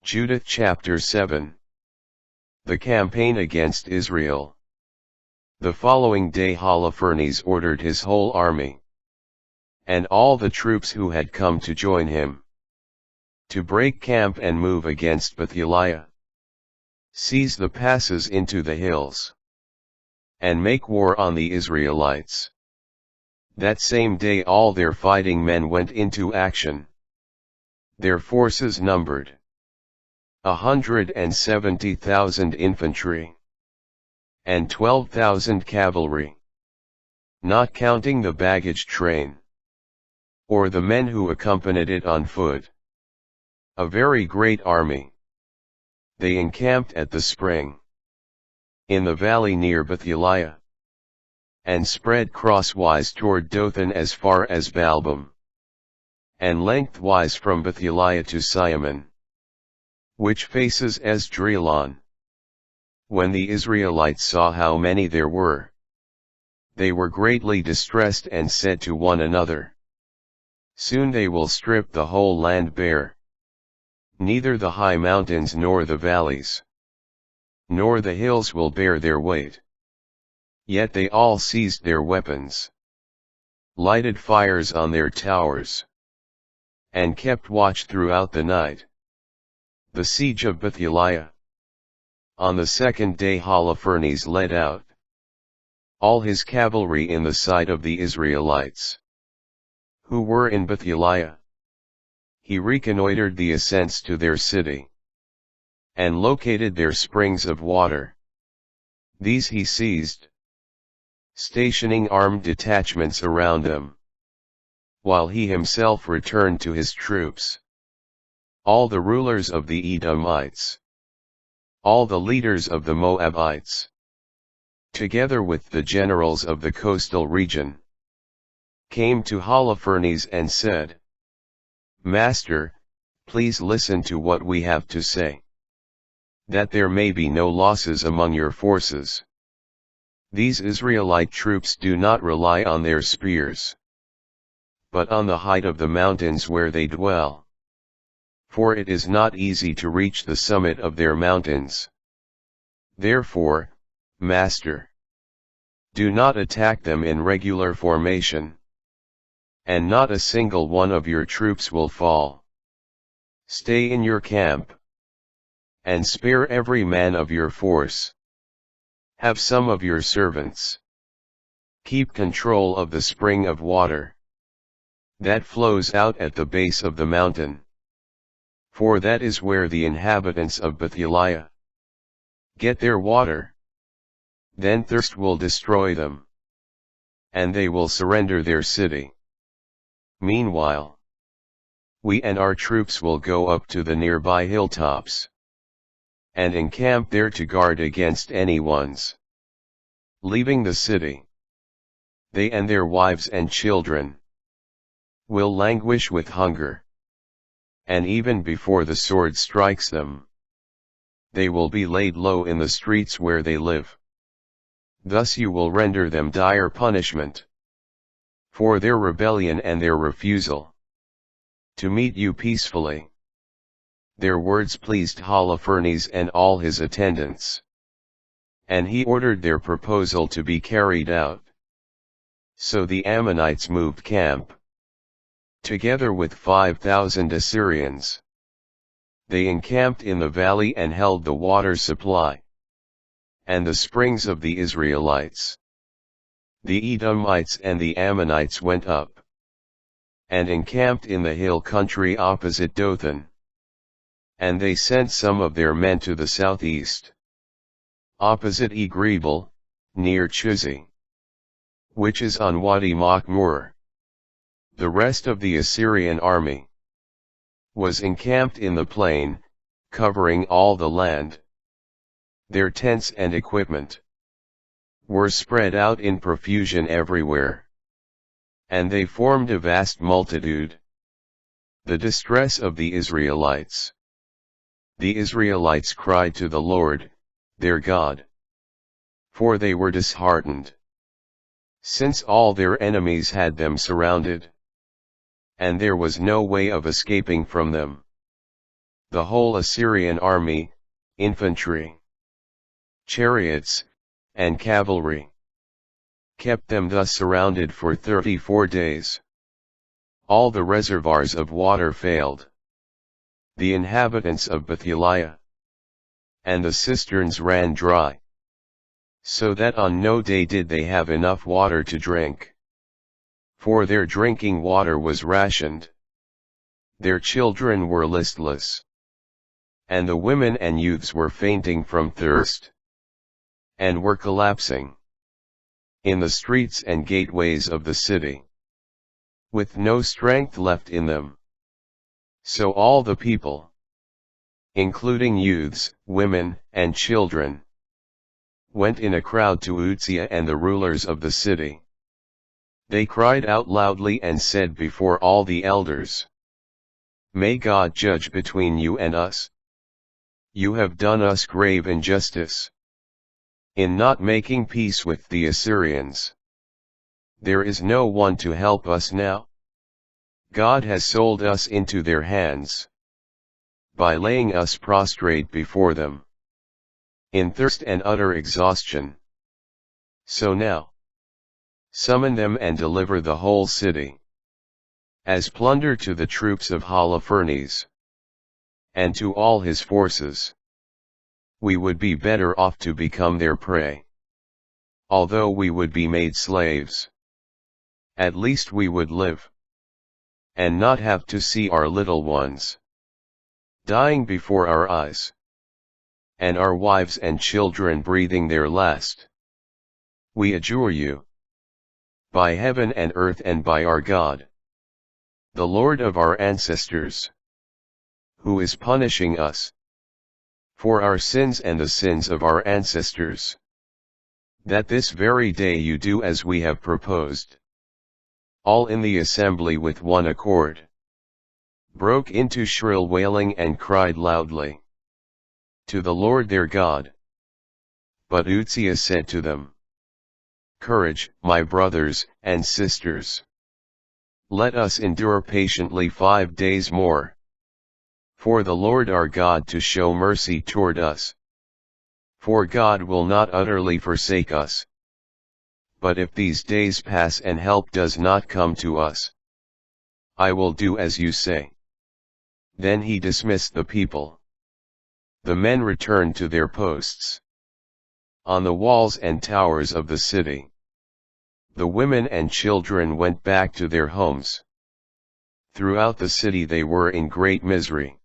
Judith chapter 7. The campaign against Israel. The following day Holofernes ordered his whole army, and all the troops who had come to join him, to break camp and move against Betheliah, seize the passes into the hills, and make war on the Israelites. That same day all their fighting men went into action. Their forces numbered 170,000 infantry, and 12,000 cavalry, not counting the baggage train, or the men who accompanied it on foot. A very great army. They encamped at the spring, in the valley near Betheliah, and spread crosswise toward Dothan as far as Baalbam, and lengthwise from Betheliah to Simon, which faces Esdraelon. When the Israelites saw how many there were, they were greatly distressed and said to one another, "Soon they will strip the whole land bare. Neither the high mountains nor the valleys, nor the hills will bear their weight." Yet they all seized their weapons, lighted fires on their towers, and kept watch throughout the night. The siege of Betheliah. On the second day Holofernes led out all his cavalry in the sight of the Israelites, who were in Betheliah. He reconnoitered the ascents to their city, and located their springs of water. These he seized, stationing armed detachments around them, while he himself returned to his troops. All the rulers of the Edomites, all the leaders of the Moabites, together with the generals of the coastal region, came to Holofernes and said, "Master, please listen to what we have to say, that there may be no losses among your forces. These Israelite troops do not rely on their spears, but on the height of the mountains where they dwell. For it is not easy to reach the summit of their mountains. Therefore, Master, do not attack them in regular formation, and not a single one of your troops will fall. Stay in your camp, and spare every man of your force. Have some of your servants keep control of the spring of water that flows out at the base of the mountain. For that is where the inhabitants of Betheliah get their water. Then thirst will destroy them, and they will surrender their city. Meanwhile, we and our troops will go up to the nearby hilltops, and encamp there to guard against anyone's leaving the city. They and their wives and children will languish with hunger, and even before the sword strikes them, they will be laid low in the streets where they live. Thus you will render them dire punishment for their rebellion and their refusal to meet you peacefully." Their words pleased Holofernes and all his attendants, and he ordered their proposal to be carried out. So the Ammonites moved camp, together with 5,000 Assyrians. They encamped in the valley and held the water supply, and the springs of the Israelites. The Edomites and the Ammonites went up, and encamped in the hill country opposite Dothan. And they sent some of their men to the southeast, opposite Egrebel, near Chuzi, which is on Wadi Machmur. The rest of the Assyrian army was encamped in the plain, covering all the land. Their tents and equipment were spread out in profusion everywhere, and they formed a vast multitude. The distress of the Israelites. The Israelites cried to the Lord, their God, for they were disheartened, since all their enemies had them surrounded, and there was no way of escaping from them. the whole Assyrian army, infantry, chariots, and cavalry. Kept them thus surrounded for 34 days. All the reservoirs of water failed. The inhabitants of Bethulia and the cisterns ran dry, so that on no day did they have enough water to drink. For their drinking water was rationed. Their children were listless, and the women and youths were fainting from thirst, and were collapsing in the streets and gateways of the city, with no strength left in them. So all the people, including youths, women, and children, went in a crowd to Uzziah and the rulers of the city. They cried out loudly and said before all the elders, "May God judge between you and us. You have done us grave injustice in not making peace with the Assyrians. There is no one to help us now. God has sold us into their hands, by laying us prostrate before them, in thirst and utter exhaustion. So now, summon them and deliver the whole city, as plunder to the troops of Holofernes, and to all his forces. We would be better off to become their prey. Although we would be made slaves, at least we would live, and not have to see our little ones dying before our eyes, and our wives and children breathing their last. We adjure you, by heaven and earth and by our God, the Lord of our ancestors, who is punishing us for our sins and the sins of our ancestors, that this very day you do as we have proposed." All in the assembly with one accord broke into shrill wailing and cried loudly to the Lord their God. But Uzziah said to them, "Courage, my brothers and sisters. Let us endure patiently 5 days more, for the Lord our God to show mercy toward us. For God will not utterly forsake us. But if these days pass and help does not come to us, I will do as you say." Then he dismissed the people. The men returned to their posts on the walls and towers of the city. The women and children went back to their homes. Throughout the city they were in great misery.